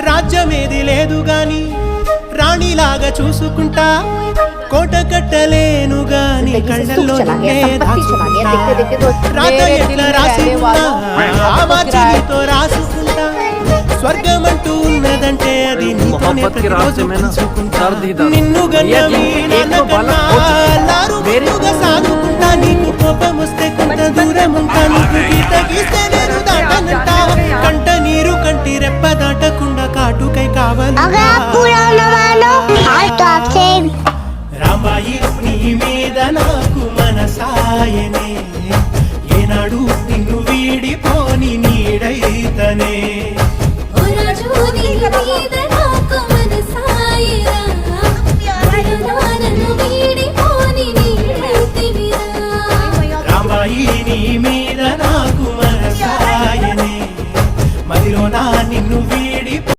రాజ్యమేది లేదు గాని రాణిలాగా చూసుకుంటా, కోట కట్టలేను గాని కళ్ళల్లో రాత ఎట్లా రాసి నీతో రాసుకుంటా, స్వర్గమంటూ ఉన్నదంటే అది నీతోనే ప్రతిరోజు పంచుకుంటా, నిన్ను గన్నవి నాన్నగా సాగుకుంటా, నీకు కోపం వస్తే కొంత దూరం ఉంటా, నీకు గీత గీస్తే నేను దాటనంటా, కంట నీరు కంటి రెప్ప దాటకుండా కాటుకై కావాలి రామాయి నీ మీద నాకు మనసాయనే, ఏనాడు నిన్ను వీడిపోని నీడైతనే.